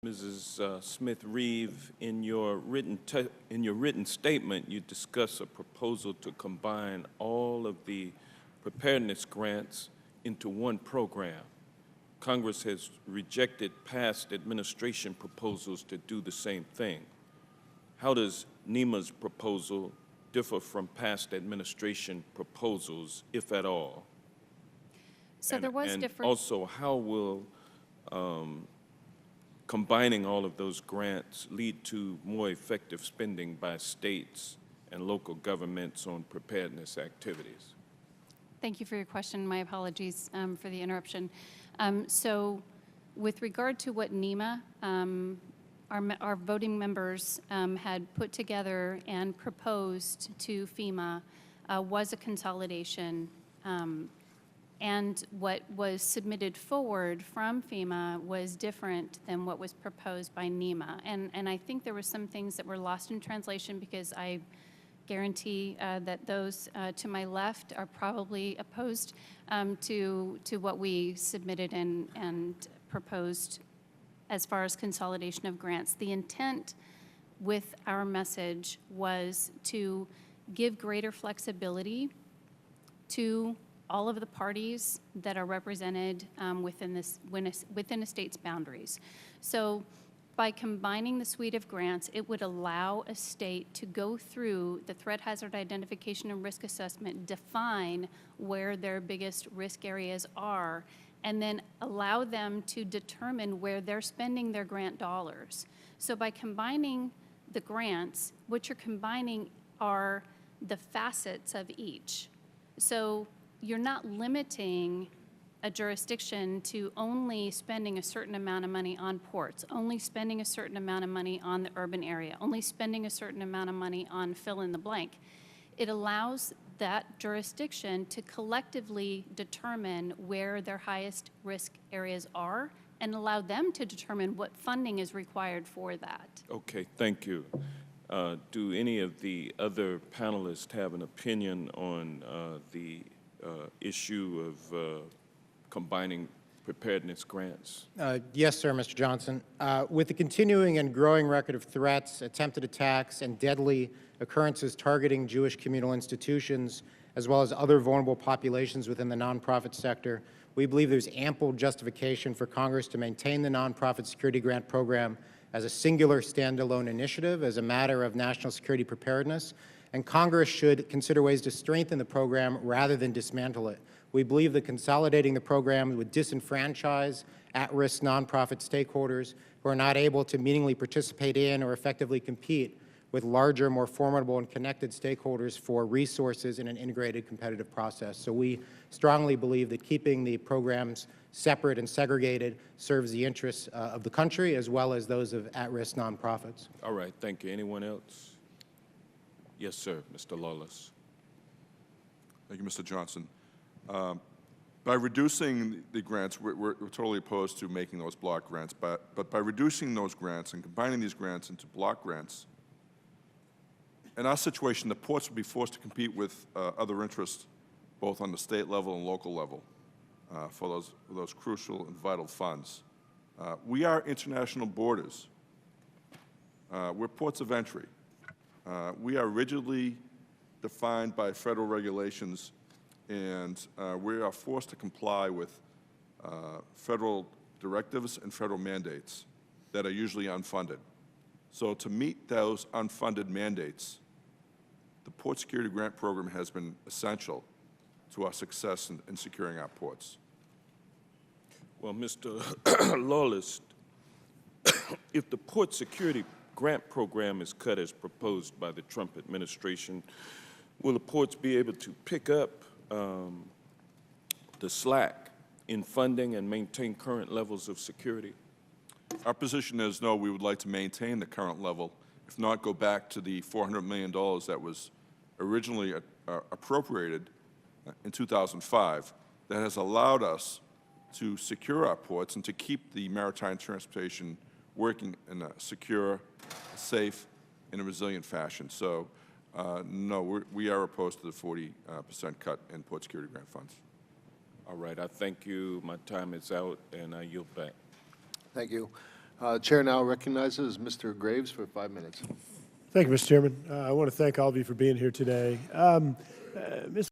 Mrs. Smith-Reeve, in your written statement, you discuss a proposal to combine all of the preparedness grants into one program. Congress has rejected past administration proposals to do the same thing. How does NEMA's proposal differ from past administration proposals, if at all? So there was different. And also, how will combining all of those grants lead to more effective spending by states and local governments on preparedness activities? Thank you for your question. My apologies for the interruption. So with regard to what NEMA, our voting members had put together and proposed to FEMA was a consolidation. And what was submitted forward from FEMA was different than what was proposed by NEMA. And I think there were some things that were lost in translation because I guarantee that those to my left are probably opposed to what we submitted and proposed as far as consolidation of grants. The intent with our message was to give greater flexibility to all of the parties that are represented within a state's boundaries. So by combining the suite of grants, it would allow a state to go through the threat hazard identification and risk assessment, define where their biggest risk areas are, and then allow them to determine where they're spending their grant dollars. So by combining the grants, what you're combining are the facets of each. So you're not limiting a jurisdiction to only spending a certain amount of money on ports, only spending a certain amount of money on the urban area, only spending a certain amount of money on fill in the blank. It allows that jurisdiction to collectively determine where their highest risk areas are and allow them to determine what funding is required for that. Okay, thank you. Do any of the other panelists have an opinion on the issue of combining preparedness grants? Yes, sir, Mr. Johnson. With the continuing and growing record of threats, attempted attacks, and deadly occurrences targeting Jewish communal institutions, as well as other vulnerable populations within the nonprofit sector, we believe there's ample justification for Congress to maintain the nonprofit security grant program as a singular standalone initiative as a matter of national security preparedness, and Congress should consider ways to strengthen the program rather than dismantle it. We believe that consolidating the program would disenfranchise at-risk nonprofit stakeholders who are not able to meaningfully participate in or effectively compete with larger, more formidable and connected stakeholders for resources in an integrated competitive process. So we strongly believe that keeping the programs separate and segregated serves the interests of the country as well as those of at-risk nonprofits. All right, thank you. Anyone else? Yes, sir, Mr. Lawless. Thank you, Mr. Johnson. By reducing the grants, we're totally opposed to making those block grants, but by reducing those grants and combining these grants into block grants, in our situation, the ports would be forced to compete with other interests, both on the state level and local level, for those crucial and vital funds. We are international borders. We're ports of entry. We are rigidly defined by federal regulations, and we are forced to comply with federal directives and federal mandates that are usually unfunded. So to meet those unfunded mandates, the Port Security Grant Program has been essential to our success in securing our ports. Well, Mr. Lawless, if the Port Security Grant Program is cut as proposed by the Trump administration, will the ports be able to pick up the slack in funding and maintain current levels of security? Our position is no, we would like to maintain the current level, if not go back to the $400 million that was originally appropriated in 2005. That has allowed us to secure our ports and to keep the maritime transportation working in a secure, safe, and a resilient fashion. So, no, we are opposed to the 40% cut in port security grant funds. All right, I thank you. My time is out, and I yield back. Thank you. Chair now recognizes Mr. Graves for 5 minutes. Thank you, Mr. Chairman. I want to thank all of you for being here today. Ms.